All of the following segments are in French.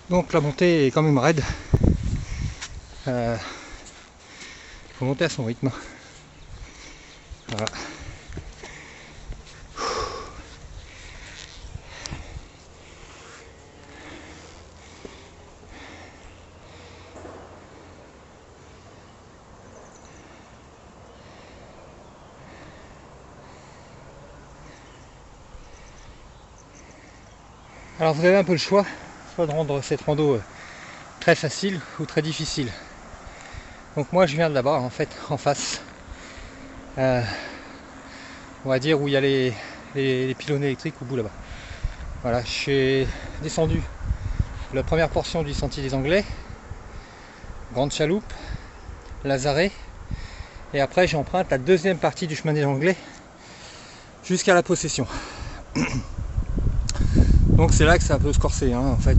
Donc la montée est quand même raide. Faut monter à son rythme. Voilà. Alors vous avez un peu le choix, soit de rendre cette rando très facile ou très difficile. Donc moi je viens de là-bas en fait, en face. On va dire où il y a les pylônes électriques au bout là-bas. Voilà, je suis descendu la première portion du sentier des Anglais, Grande Chaloupe, Lazaret, et après j'emprunte la deuxième partie du chemin des Anglais jusqu'à la Possession. Donc c'est là que ça peut se corser, hein. En fait,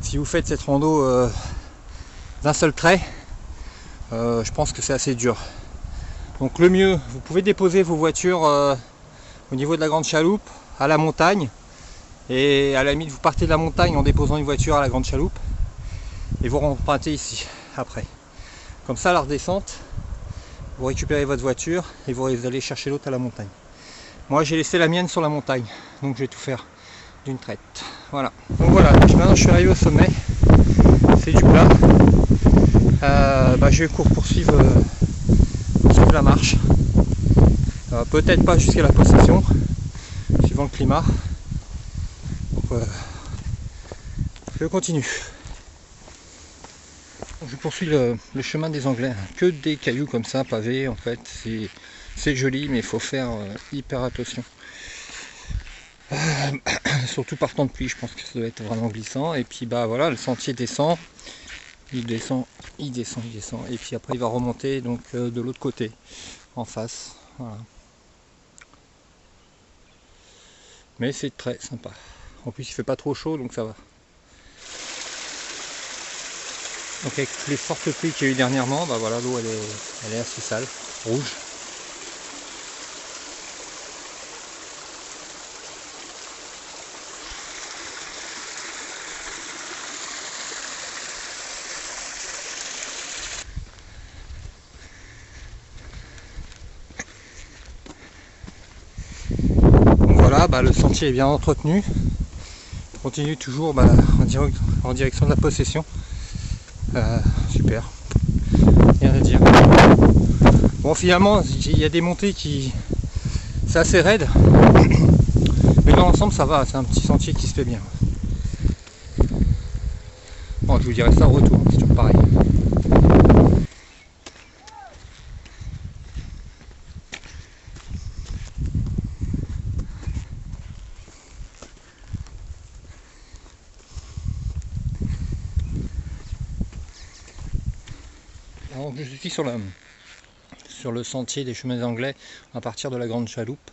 si vous faites cette rando d'un seul trait, je pense que c'est assez dur. Donc le mieux, vous pouvez déposer vos voitures au niveau de la Grande Chaloupe, à la montagne, et à la limite vous partez de la montagne en déposant une voiture à la Grande Chaloupe, et vous empruntez ici après. Comme ça, à la redescente, vous récupérez votre voiture et vous allez chercher l'autre à la montagne. Moi j'ai laissé la mienne sur la montagne, donc je vais tout faire d'une traite. Voilà. Donc voilà, maintenant je suis arrivé au sommet, c'est du plat. Je vais poursuivre la marche. Peut-être pas jusqu'à la Possession, suivant le climat. Donc, je continue. Donc, je poursuis le chemin des Anglais. Que des cailloux comme ça, pavés en fait. C'est joli, mais il faut faire hyper attention. Surtout par temps de pluie, je pense que ça doit être vraiment glissant. Et puis bah voilà, le sentier descend, il descend, il descend, il descend, et puis après il va remonter donc de l'autre côté, en face. Voilà. Mais c'est très sympa. En plus il fait pas trop chaud, donc ça va. Donc avec les fortes pluies qu'il y a eu dernièrement, bah voilà, l'eau elle est assez sale, rouge. Le sentier est bien entretenu. On continue toujours en direction de la Possession. Super, rien à dire. Bon, finalement il y a des montées qui c'est assez raide, mais dans l'ensemble ça va, c'est un petit sentier qui se fait bien. Bon, je vous dirai ça au retour, c'est toujours pareil. Alors, je suis sur le sentier des chemins anglais à partir de la Grande Chaloupe,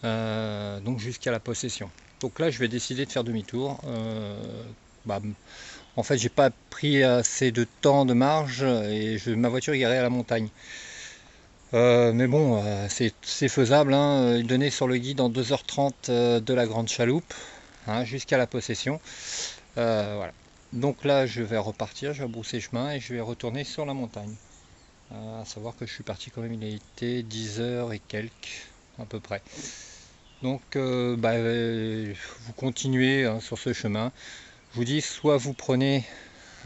donc jusqu'à la Possession. Donc là je vais décider de faire demi-tour. En fait j'ai pas pris assez de temps de marge et ma voiture est garée à la montagne. Mais bon, c'est faisable, hein. Il donnait sur le guide en 2h30 de la Grande Chaloupe, hein, jusqu'à la Possession. Voilà. Donc là je vais repartir, je vais brousser chemin et je vais retourner sur la montagne. À savoir que je suis parti quand même, il a été 10h et quelques à peu près. Donc vous continuez, hein, sur ce chemin. Je vous dis, soit vous prenez,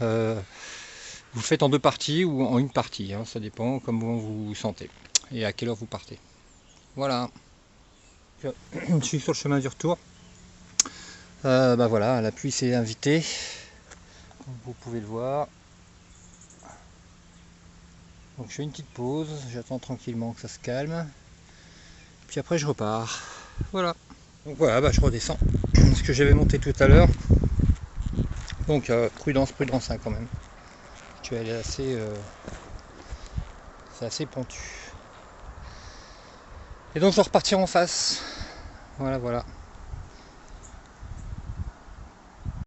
vous faites en deux parties ou en une partie, hein, ça dépend comment vous vous sentez et à quelle heure vous partez. Voilà, je suis sur le chemin du retour. Voilà, la pluie s'est invitée, comme vous pouvez le voir. Donc je fais une petite pause, j'attends tranquillement que ça se calme, puis après je repars. Voilà, donc voilà, je redescends ce que j'avais monté tout à l'heure. Donc prudence hein, quand même. Tu elle est c'est assez pentu. Et donc je vais repartir en face. Voilà.